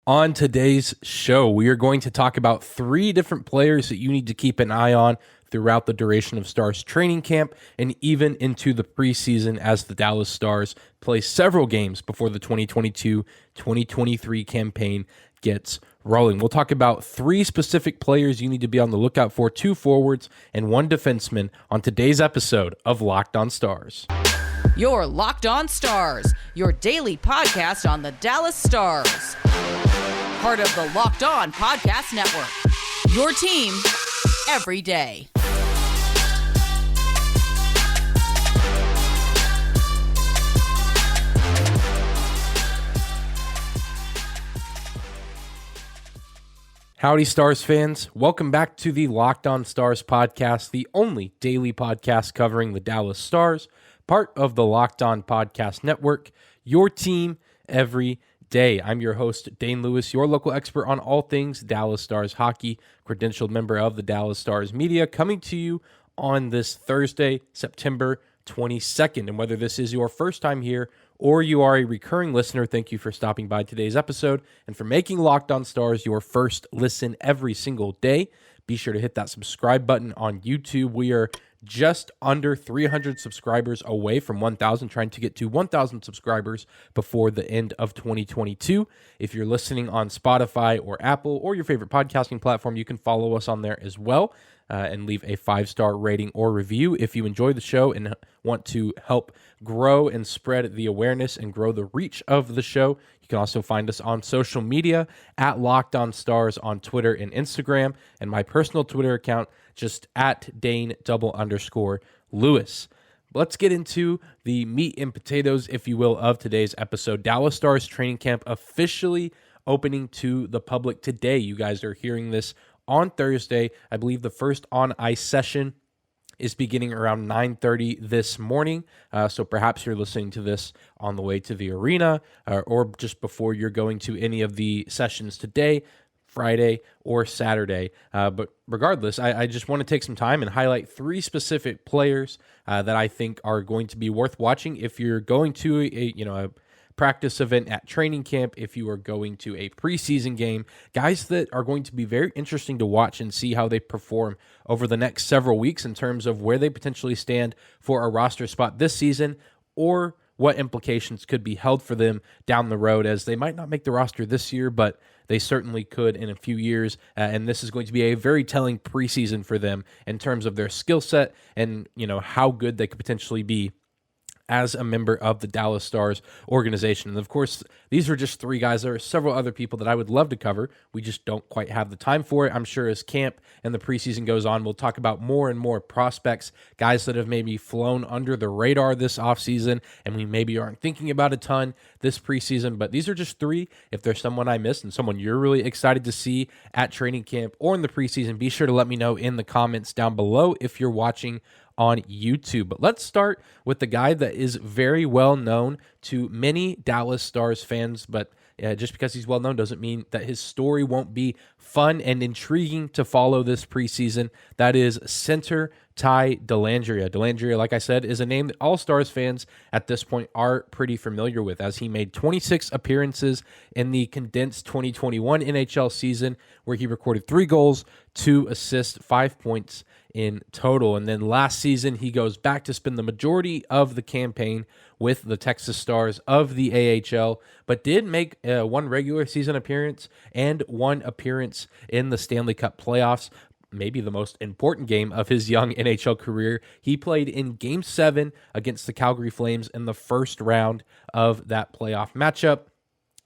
On today's show, we are going to talk about 3 different players that you need to keep an eye on throughout the duration of Stars training camp and even into the preseason as the Dallas Stars play several games before the 2022-2023 campaign gets rolling. We'll talk about 3 specific players you need to be on the lookout for, 2 forwards and 1 defenseman on today's episode of Locked On Stars. You're Locked On Stars, your daily podcast on the Dallas Stars. Part of the Locked On Podcast Network, your team every day. Howdy, Stars fans. Welcome back to the Locked On Stars podcast, the only daily podcast covering the Dallas Stars, part of the Locked On Podcast Network, your team every day. I'm your host, Dane Lewis, your local expert on all things Dallas Stars hockey, credentialed member of the Dallas Stars media, coming to you on this Thursday, September 22nd. And whether this is your first time here or you are a recurring listener, thank you for stopping by today's episode and for making Locked On Stars your first listen every single day. Be sure to hit that subscribe button on YouTube. We are just under 300 subscribers away from 1,000, trying to get to 1,000 subscribers before the end of 2022. If you're listening on Spotify or Apple or your favorite podcasting platform, you can follow us on there as well and leave a 5-star rating or review. If you enjoy the show and want to help grow and spread the awareness and grow the reach of the show, you can also find us on social media at Locked On Stars on Twitter and Instagram, and my personal Twitter account just at Dane_Lewis. Let's get into the meat and potatoes, if you will, of today's episode. Dallas Stars training camp officially opening to the public today. You guys are hearing this on Thursday. I believe the first on-ice session is beginning around 9:30 this morning. So perhaps you're listening to this on the way to the arena or just before you're going to any of the sessions today, Friday or Saturday. But regardless, I just want to take some time and highlight 3 specific players that I think are going to be worth watching if you're going to a practice event at training camp, if you are going to a preseason game, guys that are going to be very interesting to watch and see how they perform over the next several weeks in terms of where they potentially stand for a roster spot this season or what implications could be held for them down the road, as they might not make the roster this year, but they certainly could in a few years, and this is going to be a very telling preseason for them in terms of their skill set and how good they could potentially be as a member of the Dallas Stars organization. And of course, these are just 3 guys. There are several other people that I would love to cover. We just don't quite have the time for it. I'm sure as camp and the preseason goes on, we'll talk about more and more prospects, guys that have maybe flown under the radar this offseason, and we maybe aren't thinking about a ton this preseason. But these are just 3. If there's someone I missed and someone you're really excited to see at training camp or in the preseason, be sure to let me know in the comments down below if you're watching on YouTube. But let's start with the guy that is very well known to many Dallas Stars fans, but just because he's well known doesn't mean that his story won't be fun and intriguing to follow this preseason. That is center Matej Dellandrea. Dellandrea, like I said, is a name that all Stars fans at this point are pretty familiar with, as he made 26 appearances in the condensed 2021 NHL season, where he recorded 3 goals, 2 assists, 5 points in total. And then last season, he goes back to spend the majority of the campaign with the Texas Stars of the AHL, but did make 1 regular season appearance and 1 appearance in the Stanley Cup playoffs. Maybe the most important game of his young NHL career. He played in Game 7 against the Calgary Flames in the first round of that playoff matchup.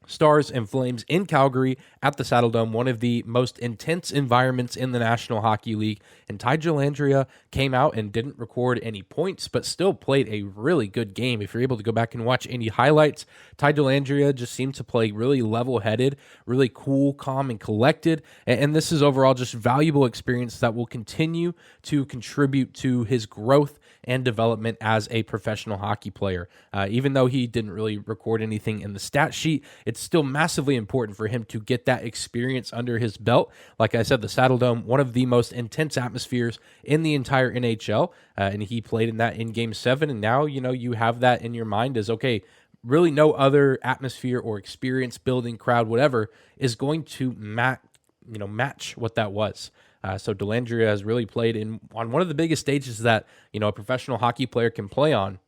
Stars and Flames in Calgary at the Saddledome, one of the most intense environments in the National Hockey League. And Matej Dellandrea came out and didn't record any points, but still played a really good game. If you're able to go back and watch any highlights, Matej Dellandrea just seemed to play really level-headed, really cool, calm, and collected. And this is overall just valuable experience that will continue to contribute to his growth and development as a professional hockey player. Even though he didn't really record anything in the stat sheet, it's still massively important for him to get that experience under his belt. Like I said, the Saddledome, one of the most intense atmospheres in the entire NHL, and he played in that in Game 7, and now, you have that in your mind as, okay, really no other atmosphere or experience building crowd, whatever, is going to match what that was. So Dellandrea has really played on one of the biggest stages that, a professional hockey player can play on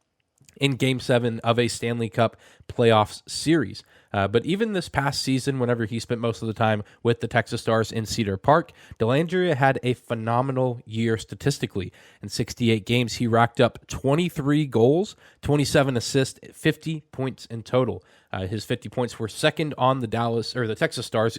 in Game 7 of a Stanley Cup playoffs series. But even this past season, whenever he spent most of the time with the Texas Stars in Cedar Park, Dellandrea had a phenomenal year statistically. In 68 games, he racked up 23 goals, 27 assists, 50 points in total. His 50 points were second on the Texas Stars,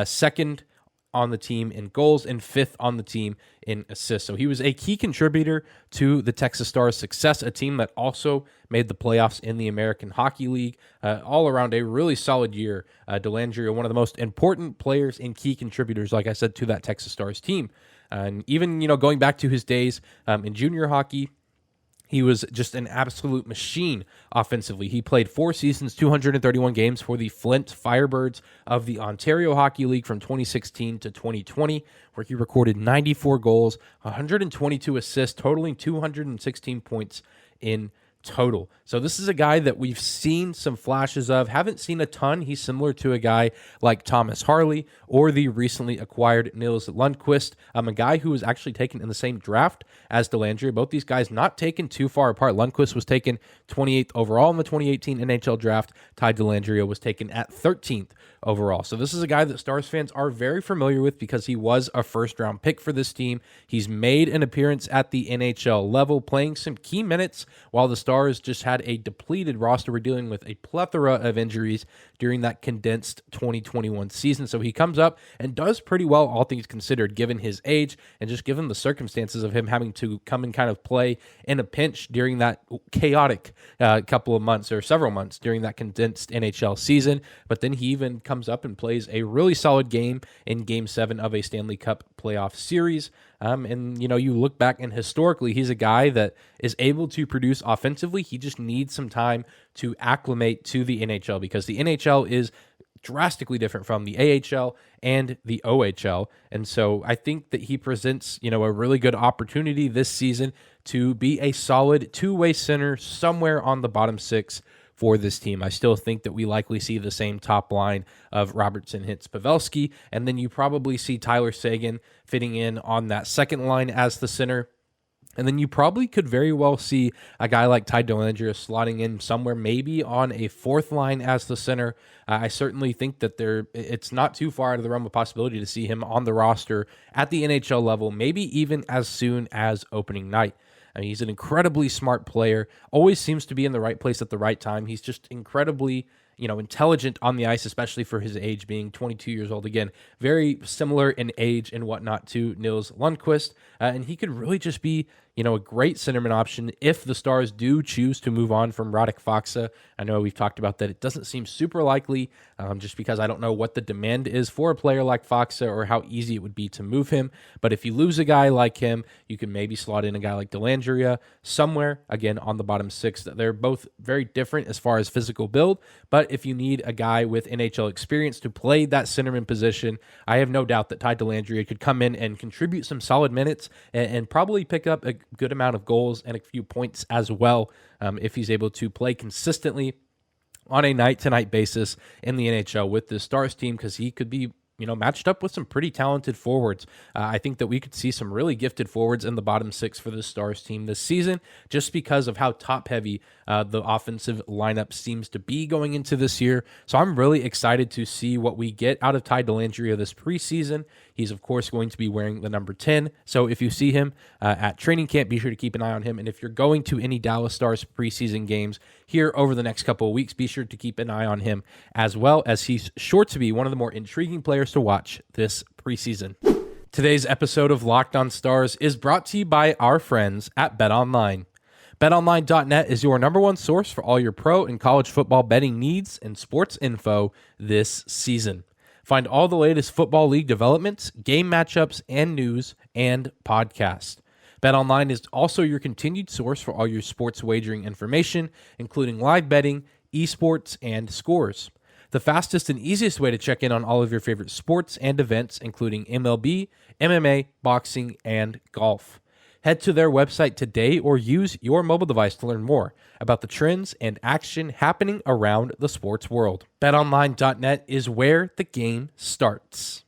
second on the team in goals and fifth on the team in assists. So he was a key contributor to the Texas Stars' success, a team that also made the playoffs in the American Hockey League. All around a really solid year. Dellandrea, one of the most important players and key contributors, like I said, to that Texas Stars team. And even, going back to his days in junior hockey, he was just an absolute machine offensively. He played 4 seasons, 231 games for the Flint Firebirds of the Ontario Hockey League from 2016 to 2020, where he recorded 94 goals, 122 assists, totaling 216 points in total. So this is a guy that we've seen some flashes of, haven't seen a ton. He's similar to a guy like Thomas Harley or the recently acquired Nils Lundqvist, a guy who was actually taken in the same draft as Dellandrea. Both these guys not taken too far apart. Lundqvist was taken 28th overall in the 2018 NHL draft. Ty Dellandrea was taken at 13th overall. So this is a guy that Stars fans are very familiar with because he was a first-round pick for this team. He's made an appearance at the NHL level, playing some key minutes while the Stars just had a depleted roster. We're dealing with a plethora of injuries during that condensed 2021 season. So he comes up and does pretty well, all things considered, given his age and just given the circumstances of him having to come and kind of play in a pinch during that chaotic couple of months or several months during that condensed NHL season. But then he even comes up and plays a really solid game in Game 7 of a Stanley Cup playoff series. And, you look back and historically, he's a guy that is able to produce offensively. He just needs some time to acclimate to the NHL because the NHL is drastically different from the AHL and the OHL. And so I think that he presents, a really good opportunity this season to be a solid two-way center somewhere on the bottom 6 for this team. I still think that we likely see the same top line of Robertson, Hitz, Pavelski, and then you probably see Tyler Seguin fitting in on that second line as the center. And then you probably could very well see a guy like Ty Dellandrea slotting in somewhere maybe on a fourth line as the center. I certainly think that it's not too far out of the realm of possibility to see him on the roster at the NHL level, maybe even as soon as opening night. I mean, he's an incredibly smart player, always seems to be in the right place at the right time. He's just incredibly, intelligent on the ice, especially for his age, being 22 years old. Again, very similar in age and whatnot to Nils Lundqvist. And he could really just be, a great centerman option if the Stars do choose to move on from Radek Faksa. I know we've talked about that. It doesn't seem super likely just because I don't know what the demand is for a player like Faksa or how easy it would be to move him. But if you lose a guy like him, you can maybe slot in a guy like Dellandrea somewhere, again, on the bottom 6. They're both very different as far as physical build, but if you need a guy with NHL experience to play that centerman position, I have no doubt that Ty Dellandrea could come in and contribute some solid minutes and probably pick up a good amount of goals and a few points as well if he's able to play consistently on a night-to-night basis in the NHL with this Stars team, because he could be matched up with some pretty talented forwards. I think that we could see some really gifted forwards in the bottom 6 for the Stars team this season, just because of how top-heavy the offensive lineup seems to be going into this year. So I'm really excited to see what we get out of Ty Dellandrea this preseason. He's, of course, going to be wearing the number 10. So if you see him at training camp, be sure to keep an eye on him. And if you're going to any Dallas Stars preseason games here over the next couple of weeks, be sure to keep an eye on him as well, as he's sure to be one of the more intriguing players to watch this preseason. Today's episode of Locked On Stars is brought to you by our friends at BetOnline. BetOnline.net is your number one source for all your pro and college football betting needs and sports info this season. Find all the latest football league developments, game matchups, and news and podcasts. BetOnline is also your continued source for all your sports wagering information, including live betting, esports, and scores. The fastest and easiest way to check in on all of your favorite sports and events, including MLB, MMA, boxing, and golf. Head to their website today or use your mobile device to learn more about the trends and action happening around the sports world. BetOnline.net is where the game starts.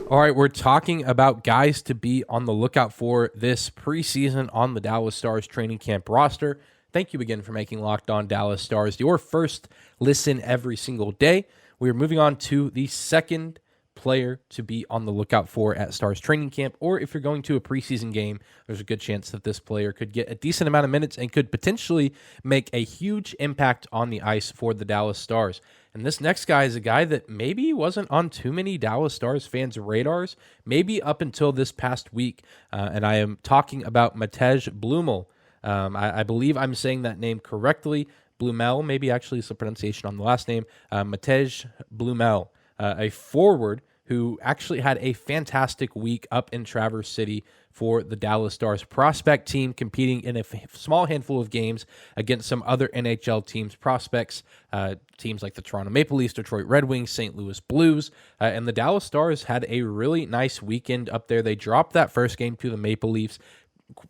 All right, we're talking about guys to be on the lookout for this preseason on the Dallas Stars training camp roster. Thank you again for making Locked On Dallas Stars your first listen every single day. We are moving on to the second player to be on the lookout for at Stars training camp, or if you're going to a preseason game, there's a good chance that this player could get a decent amount of minutes and could potentially make a huge impact on the ice for the Dallas Stars. And this next guy is a guy that maybe wasn't on too many Dallas Stars fans' radars, maybe up until this past week, and I am talking about Matej Blumel. I believe I'm saying that name correctly. Blumel, maybe actually is the pronunciation on the last name. Matej Blumel. A forward who actually had a fantastic week up in Traverse City for the Dallas Stars prospect team, competing in a small handful of games against some other NHL teams, prospects, teams like the Toronto Maple Leafs, Detroit Red Wings, St. Louis Blues, and the Dallas Stars had a really nice weekend up there. They dropped that first game to the Maple Leafs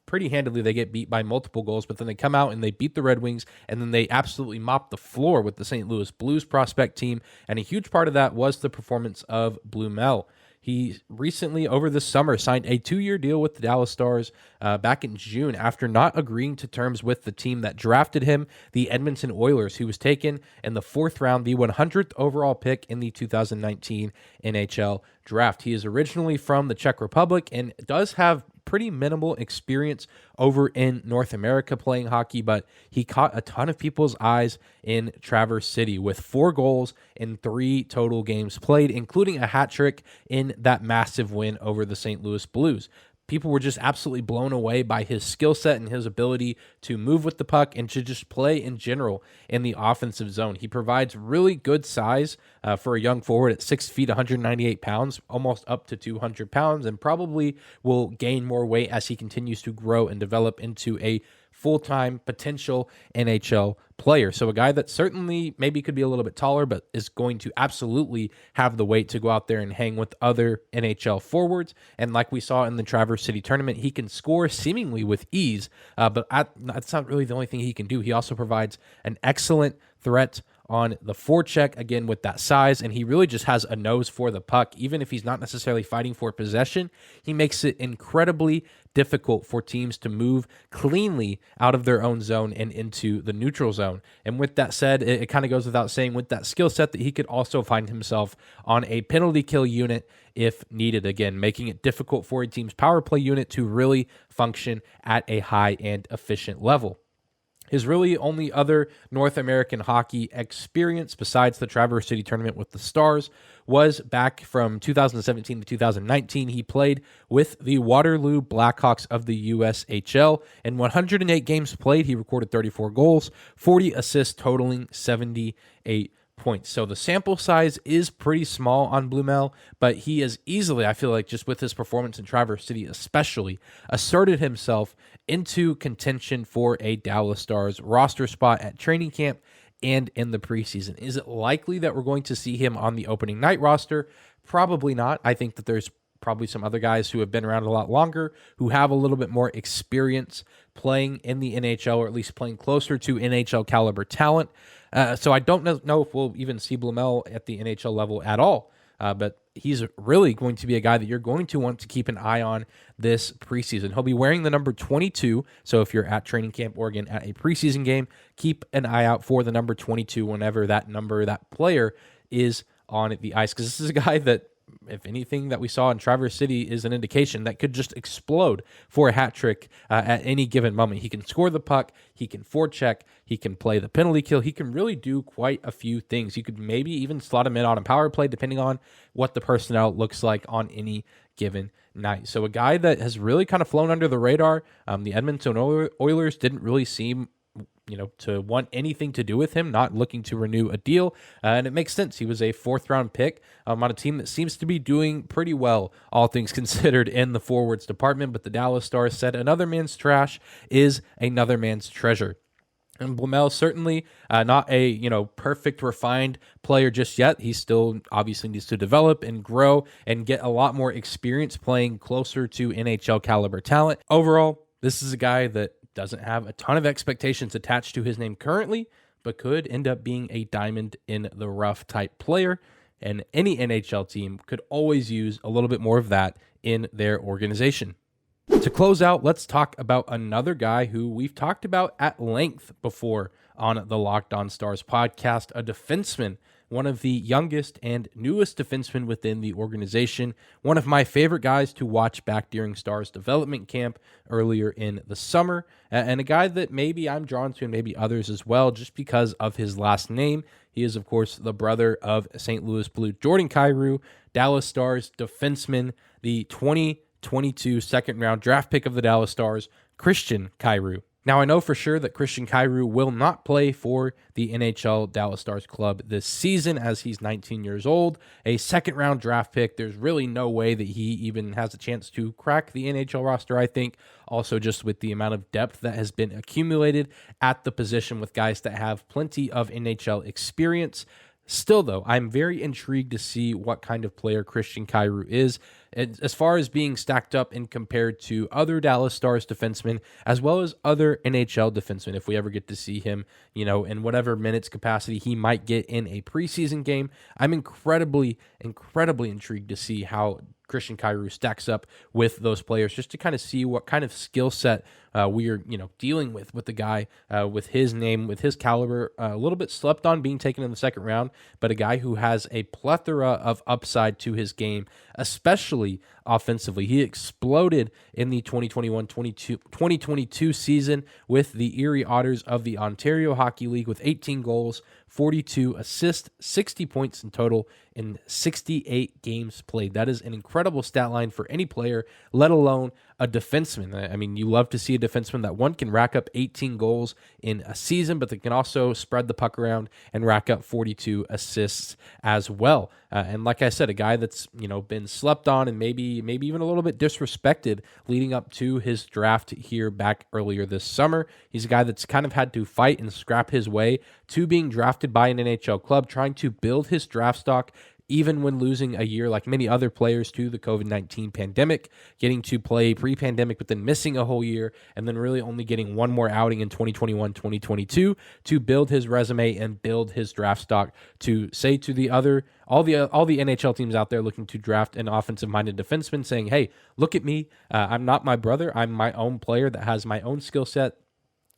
pretty handily. They get beat by multiple goals, but then they come out and they beat the Red Wings, and then they absolutely mop the floor with the St. Louis Blues prospect team, and a huge part of that was the performance of Blumel. He recently, over the summer, signed a 2-year deal with the Dallas Stars back in June after not agreeing to terms with the team that drafted him, the Edmonton Oilers, who was taken in the 4th round, the 100th overall pick in the 2019 NHL draft. He is originally from the Czech Republic and does have pretty minimal experience over in North America playing hockey, but he caught a ton of people's eyes in Traverse City with 4 goals in 3 total games played, including a hat trick in that massive win over the St. Louis Blues. People were just absolutely blown away by his skill set and his ability to move with the puck and to just play in general in the offensive zone. He provides really good size for a young forward at 6 feet, 198 pounds, almost up to 200 pounds, and probably will gain more weight as he continues to grow and develop into a full-time potential NHL player. So a guy that certainly maybe could be a little bit taller, but is going to absolutely have the weight to go out there and hang with other NHL forwards. And like we saw in the Traverse City tournament, he can score seemingly with ease, but that's not really the only thing he can do. He also provides an excellent threat on the forecheck, again, with that size, and he really just has a nose for the puck. Even if he's not necessarily fighting for possession, he makes it incredibly difficult for teams to move cleanly out of their own zone and into the neutral zone. And with that said, it kind of goes without saying with that skill set that he could also find himself on a penalty kill unit if needed, again, making it difficult for a team's power play unit to really function at a high and efficient level. His really only other North American hockey experience besides the Traverse City tournament with the Stars was back from 2017 to 2019. He played with the Waterloo Blackhawks of the USHL. In 108 games played, he recorded 34 goals, 40 assists, totaling 78 points. So the sample size is pretty small on Blumel, but he is easily, I feel like, just with his performance in Traverse City especially, asserted himself into contention for a Dallas Stars roster spot at training camp and in the preseason. Is it likely that we're going to see him on the opening night roster? Probably not. I think that there's probably some other guys who have been around a lot longer, who have a little bit more experience playing in the NHL, or at least playing closer to NHL caliber talent. So I don't know if we'll even see Blumel at the NHL level at all. But he's really going to be a guy that you're going to want to keep an eye on this preseason. He'll be wearing the number 22. So if you're at Training Camp Oregon at a preseason game, keep an eye out for the number 22 whenever that player is on the ice. Because this is a guy that, if anything that we saw in Traverse City is an indication that could just explode for a hat trick at any given moment. He can score the puck, he can forecheck, he can play the penalty kill, he can really do quite a few things. You could maybe even slot him in on a power play depending on what the personnel looks like on any given night. So a guy that has really kind of flown under the radar. The Edmonton Oilers didn't really seem to want anything to do with him, not looking to renew a deal. And it makes sense. He was a 4th-round pick on a team that seems to be doing pretty well, all things considered, in the forwards department. But the Dallas Stars said another man's trash is another man's treasure. And Blumel certainly not a perfect refined player just yet. He still obviously needs to develop and grow and get a lot more experience playing closer to NHL caliber talent. Overall, this is a guy that doesn't have a ton of expectations attached to his name currently, but could end up being a diamond in the rough type player. And any NHL team could always use a little bit more of that in their organization. To close out, let's talk about another guy who we've talked about at length before on the Locked On Stars podcast, a defenseman, one of the youngest and newest defensemen within the organization, one of my favorite guys to watch back during Stars development camp earlier in the summer, and a guy that maybe I'm drawn to and maybe others as well just because of his last name. He is, of course, the brother of St. Louis Blue Jordan Kyrou, Dallas Stars defenseman, the 2022 second-round draft pick of the Dallas Stars, Christian Kyrou. Now, I know for sure that Christian Kyrou will not play for the NHL Dallas Stars club this season as he's 19 years old, a second-round draft pick. There's really no way that he even has a chance to crack the NHL roster, I think. Also, just with the amount of depth that has been accumulated at the position with guys that have plenty of NHL experience. Still, though, I'm very intrigued to see what kind of player Christian Kyrou is, as far as being stacked up and compared to other Dallas Stars defensemen, as well as other NHL defensemen, if we ever get to see him, in whatever minutes capacity he might get in a preseason game. I'm incredibly intrigued to see how Christian Kyrou stacks up with those players, just to kind of see what kind of skill set we are, dealing with the guy with his name, with his caliber, a little bit slept on being taken in the second round, but a guy who has a plethora of upside to his game, especially offensively. He exploded in the 2021-2022 season with the Erie Otters of the Ontario Hockey League with 18 goals, 42 assists, 60 points in total in 68 games played. That is an incredible stat line for any player, let alone a defenseman. I mean, you love to see a defenseman that one can rack up 18 goals in a season, but they can also spread the puck around and rack up 42 assists as well. And like I said, a guy that's been slept on and maybe even a little bit disrespected leading up to his draft here back earlier this summer. He's a guy that's kind of had to fight and scrap his way to being drafted by an NHL club, trying to build his draft stock, even when losing a year like many other players to the COVID-19 pandemic, getting to play pre-pandemic, but then missing a whole year, and then really only getting one more outing in 2021-2022 to build his resume and build his draft stock to say to all the NHL teams out there looking to draft an offensive-minded defenseman, saying, hey, look at me. I'm not my brother. I'm my own player that has my own skill set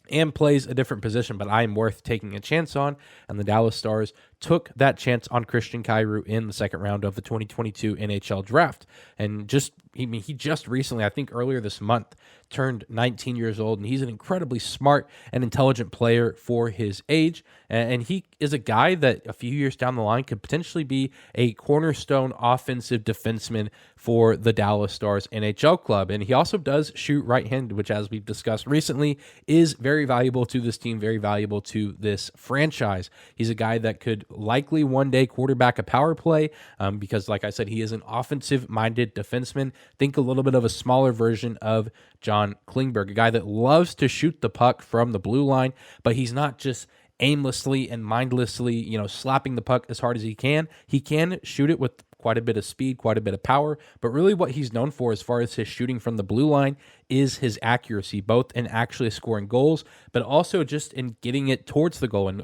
and plays a different position, but I am worth taking a chance on. And the Dallas Stars took that chance on Christian Kyrou in the second round of the 2022 NHL draft. And he just recently, I think earlier this month, turned 19 years old, and he's an incredibly smart and intelligent player for his age. And he is a guy that a few years down the line could potentially be a cornerstone offensive defenseman for the Dallas Stars NHL club. And he also does shoot right-handed, which, as we've discussed recently, is very valuable to this team, very valuable to this franchise. He's a guy that could likely one day quarterback a power play because, like I said, he is an offensive-minded defenseman. Think a little bit of a smaller version of John Klingberg, a guy that loves to shoot the puck from the blue line, but he's not just aimlessly and mindlessly, slapping the puck as hard as he can. He can shoot it with quite a bit of speed, quite a bit of power, but really what he's known for as far as his shooting from the blue line is his accuracy, both in actually scoring goals, but also just in getting it towards the goal and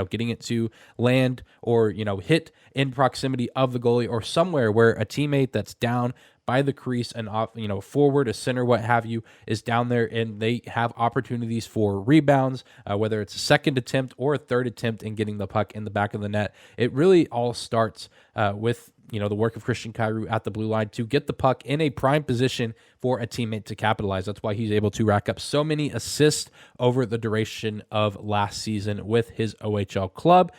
getting it to land or, hit in proximity of the goalie or somewhere where a teammate that's down by the crease and off, forward, a center, what have you, is down there, and they have opportunities for rebounds, whether it's a second attempt or a third attempt in getting the puck in the back of the net. It really all starts with the work of Christian Kyrou at the blue line to get the puck in a prime position for a teammate to capitalize. That's why he's able to rack up so many assists over the duration of last season with his OHL club.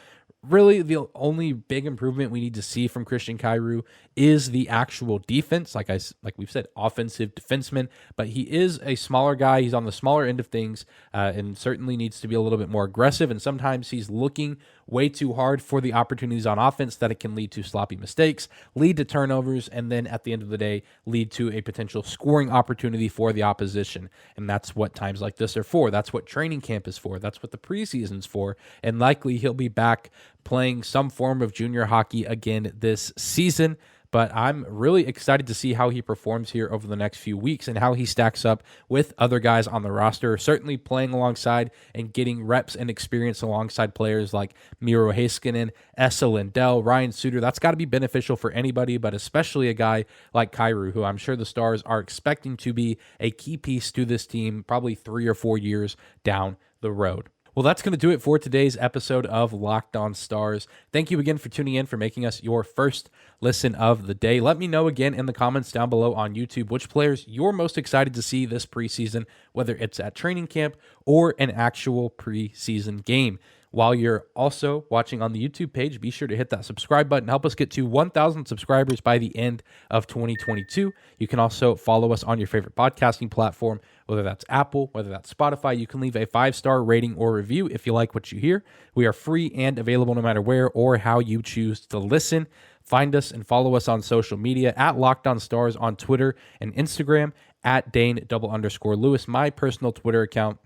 Really, the only big improvement we need to see from Christian Kyrou is the actual defense. Like we've said, offensive defenseman, but he is a smaller guy. He's on the smaller end of things, and certainly needs to be a little bit more aggressive. And sometimes he's looking way too hard for the opportunities on offense that it can lead to sloppy mistakes, lead to turnovers, and then at the end of the day, lead to a potential scoring opportunity for the opposition. And that's what times like this are for. That's what training camp is for. That's what the preseason's for. And likely he'll be back playing some form of junior hockey again this season. But I'm really excited to see how he performs here over the next few weeks and how he stacks up with other guys on the roster, certainly playing alongside and getting reps and experience alongside players like Miro Heiskanen, Esa Lindell, Ryan Suter. That's got to be beneficial for anybody, but especially a guy like Kyrou, who I'm sure the Stars are expecting to be a key piece to this team probably 3 or 4 years down the road. Well, that's going to do it for today's episode of Locked On Stars. Thank you again for tuning in, for making us your first listen of the day. Let me know again in the comments down below on YouTube which players you're most excited to see this preseason, whether it's at training camp or an actual preseason game. While you're also watching on the YouTube page, be sure to hit that subscribe button. Help us get to 1,000 subscribers by the end of 2022. You can also follow us on your favorite podcasting platform, whether that's Apple, whether that's Spotify. You can leave a 5-star rating or review if you like what you hear. We are free and available no matter where or how you choose to listen. Find us and follow us on social media at Locked On Stars on Twitter and Instagram, at Dane_Lewis, my personal Twitter account.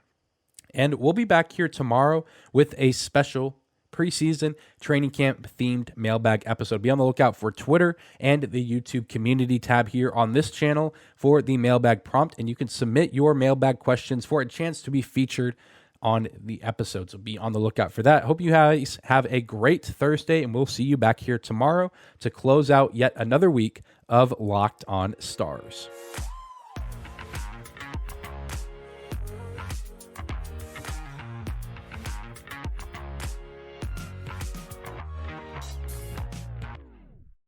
And we'll be back here tomorrow with a special preseason training camp themed mailbag episode. Be on the lookout for Twitter and the YouTube community tab here on this channel for the mailbag prompt. And you can submit your mailbag questions for a chance to be featured on the episode. So be on the lookout for that. Hope you guys have a great Thursday, and we'll see you back here tomorrow to close out yet another week of Locked On Stars.